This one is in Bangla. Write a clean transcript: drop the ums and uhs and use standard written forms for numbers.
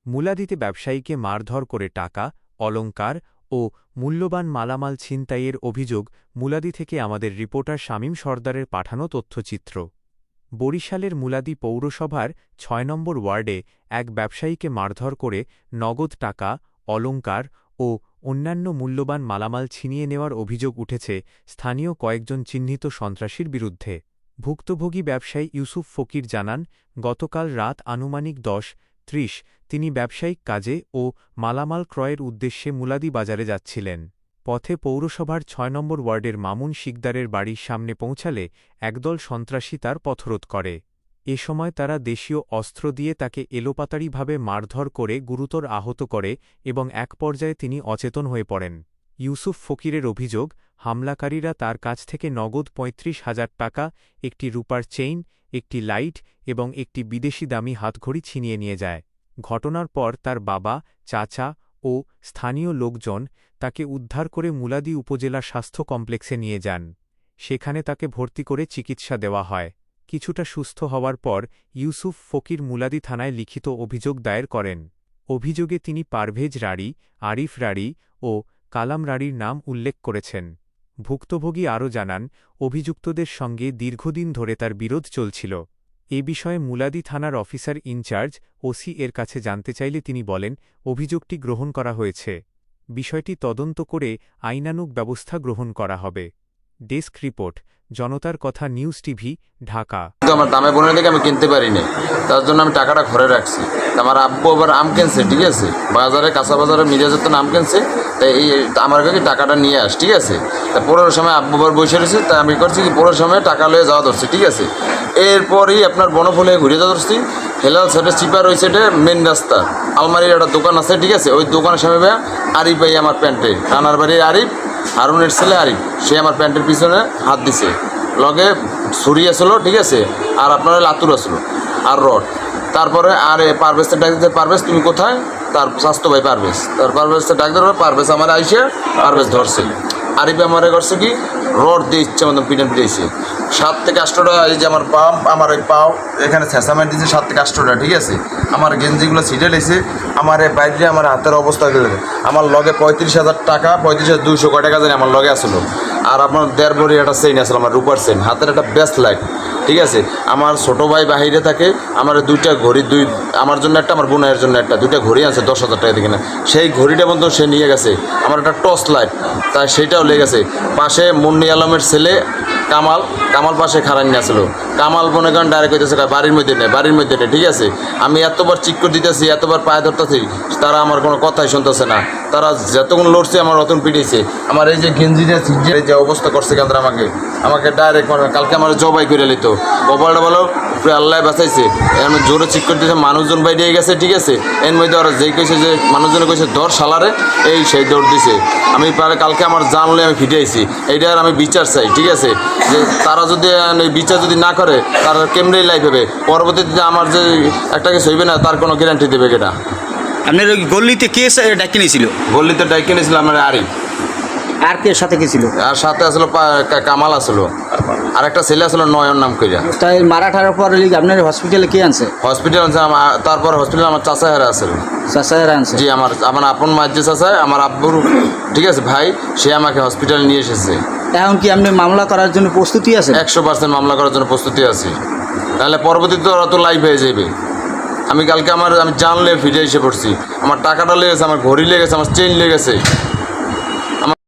মুলাদিতে ব্যবসায়ীকে মারধর করে টাকা, অলংকার ও মূল্যবান মালামাল ছিনতাইয়ের অভিযোগ মুলাদি থেকে আমাদের রিপোর্টার শামীম সরদারের পাঠানো তথ্যচিত্র। বরিশালের মুলাদি পৌরসভার ৬ নম্বর ওয়ার্ডে এক ব্যবসায়ীকে মারধর করে নগদ টাকা, অলংকার ও অন্যান্য মূল্যবান মালামাল ছিনিয়ে নেওয়ার অভিযোগ উঠেছে স্থানীয় কয়েকজন চিহ্নিত সন্ত্রাসীর বিরুদ্ধে। ভুক্তভোগী ব্যবসায়ী ইউসুফ ফকির জানান, গতকাল রাত আনুমানিক ১০:৩০ তিনি ব্যবসায়িক কাজে ও মালামাল ক্রয়ের উদ্দেশ্যে মুলাদি বাজারে যাচ্ছিলেন। পথে পৌরসভার ৬ নম্বর ওয়ার্ডের মামুন শিকদারের বাড়ির সামনে পৌঁছালে একদল সন্ত্রাসী তার পথরোধ করে। এ সময় তারা দেশীয় অস্ত্র দিয়ে তাকে এলোপাতাড়িভাবে মারধর করে গুরুতর আহত করে এবং এক পর্যায়ে তিনি অচেতন হয়ে পড়েন। ইউসুফ ফকিরের অভিযোগ, হামলাকারীরা তার কাছ থেকে নগদ ৩৫,০০০ টাকা, একটি রূপার চেইন, একটি লাইট এবং একটি বিদেশি দামি হাতঘড়ি ছিনিয়ে নিয়ে যায়। ঘটনার পর তার বাবা, চাচা ও স্থানীয় লোকজন তাকে উদ্ধার করে মুলাদি উপজেলা স্বাস্থ্য কমপ্লেক্সে নিয়ে যান। সেখানে তাকে ভর্তি করে চিকিৎসা দেওয়া হয়। কিছুটা সুস্থ হওয়ার পর ইউসুফ ফকির মুলাদি থানায় লিখিত অভিযোগ দায়ের করেন। অভিযোগে তিনি পারভেজ রাড়ি, আরিফ রাড়ি ও কালাম রাড়ির নাম উল্লেখ করেছেন। ভুক্তভোগী আরও জানান, অভিযুক্তদের সঙ্গে দীর্ঘদিন ধরে তার বিরোধ চলছিল। এ বিষয়ে মুলাদি থানার অফিসার ইনচার্জ ওসি এর কাছে জানতে চাইলে তিনি বলেন, অভিযোগটি গ্রহণ করা হয়েছে। বিষয়টি তদন্ত করে আইনানুগ ব্যবস্থা গ্রহণ করা হবে। ডেস্ক রিপোর্ট, জনতার কথা নিউজ টিভি, ঢাকা। আমার দামে বোনের দিকে আমি কিনতে পারিনি, তার জন্য আমি টাকাটা ঘরে রাখছি। আমার আব্বু আবার আম কিনছে, ঠিক আছে, বাজারে কাঁচা বাজারে মিরাজের আম কিনছে, তাই এই আমার কাছে টাকাটা নিয়ে আস, ঠিক আছে। তা পরের সময় আব্বু আবার বসে রয়েছে, তাই আমি করছি কি পরের সময় টাকা লয়ে যাওয়া ধরছি, ঠিক আছে। এরপরই আপনার বনফুলে ঘুরে যাওয়া ধরছি। হেলাল সাইডে চিপার ওই সাইডে মেন রাস্তা আলমারির একটা দোকান আছে, ঠিক আছে, ওই দোকানের সামনে ভাইয়া আরিফ ভাই আমার প্যান্টে, রানার বাড়ির আরিফ, হারুনের ছেলে আরিফ, সে আমার প্যান্টের পিছনে হাত দিছে। লগে ছুরি আসলো, ঠিক আছে, আর আপনার লাতুর আসলো আর রড। তারপরে আর পারভেজকে ডাক দিতে, পারভেজ তুমি কোথায়? তার স্বাস্থ্য ভাই পারভেজ, তার পারভেজকে ডাক দেওয়ার পর পারভেজ আমার আইসে পারভেজ ধরছে। আরিফে আমারে করছে কি রড দিয়ে ইচ্ছে মতন পিটান পিটাইছে। 7 থেকে 8টা, এই যে আমার পাও, আমার এই পাও এখানে ছেঁচামার দিয়েছে 7 থেকে 8টা, ঠিক আছে। আমার গেঞ্জিগুলো ছিটে লেছে, আমার এই বাইরে আমার হাতের অবস্থা গেলে আমার লগে 35,000 টাকা, 35,200 কয় টাকা জানি আমার লগে আসলো। আর আপনার 1.5 ভরি একটা চেইন আসলো, আমার রূপার চেইন, হাতের একটা বেস্ট লাইট, ঠিক আছে। আমার ছোটো ভাই বাহিরে থাকে, আমার 2টা ঘড়ি, আমার জন্য একটা, আমার বোনের জন্য একটা, 2টা ঘড়ি আছে 10,000 টাকা দিয়ে। সেই ঘড়িটা বন্ধু সে নিয়ে গেছে। আমার একটা টর্চ লাইট, তাই সেইটাও লেগে গেছে। পাশে মুন্নি আলমের ছেলে কামাল পাশে খারান নিয়ে আসলো। কামাল মনে করেন ডাইরেক্ট হইতেছে বাড়ির মধ্যে নেই, ঠিক আছে। আমি এতবার চিক করে দিতেছি, এতবার পায়ে ধরতেছি, তারা আমার কোনো কথাই শুনতেছে না। তারা যতক্ষণ লড়ছে আমার অতক্ষণ পিটিয়েছে। আমার এই যে গেঞ্জিটা এই যে অবস্থা করছে কেন্দ্র, আমাকে ডাইরেক্ট কালকে আমার জবাই করে নিত। কপালটা বলো আল্লাহ বাঁচাইছে। আমি জোরে চিক করে দিয়েছে, মানুষজন বাইরে গেছে, ঠিক আছে। এর মধ্যে ওরা যেই কইছে যে মানুষজনে কইছে ধর শালারে, এই সেই দৌড় দিছে। আমি পারে কালকে আমার জানলে আমি ফিটাইছি। এইটার আমি বিচার চাই, ঠিক আছে। যে তারা যদি বিচার যদি না করে, তার কেমনি লাইফ হবে, পরবর্তীতে আমার যে একটা কিছু হইবে না তার কোনো গ্যারান্টি দেবে কিনা। আপনার ওই গল্লিতে কে ডাকি নিয়েছিল? গল্লিতে ডাকি নিয়েছিল আমার আরিফ। আর কে সাথে কে ছিল? আর সাথে আসলো কামাল আসলো, আর একটা ছেলে আসলো নয়ন নাম কইরা। তাই মারা ঠারার পর আপনার হসপিটালে কে আনছে? হসপিটাল আনছে তারপর হসপিটালে আমার চাচা হেরা আসলো। চাচা হেরা আনছে? জি, আমার আপন মাঝে চাচা, আমার আব্বুর, ঠিক আছে, ভাই, সে আমাকে হসপিটালে নিয়ে এসেছে। এখন কি আপনি মামলা করার জন্য প্রস্তুতি আছে? 100% মামলা করার জন্য প্রস্তুতি আছি, তাহলে পরবর্তীতে ওরা তো লাইভ হয়ে যাবে। আমি কালকে আমি জানলে ফিরে এসে পড়ছি, আমার টাকাটা লেগেছে, আমার ঘড়ি লেগেছে, আমার চেইন লেগেছে,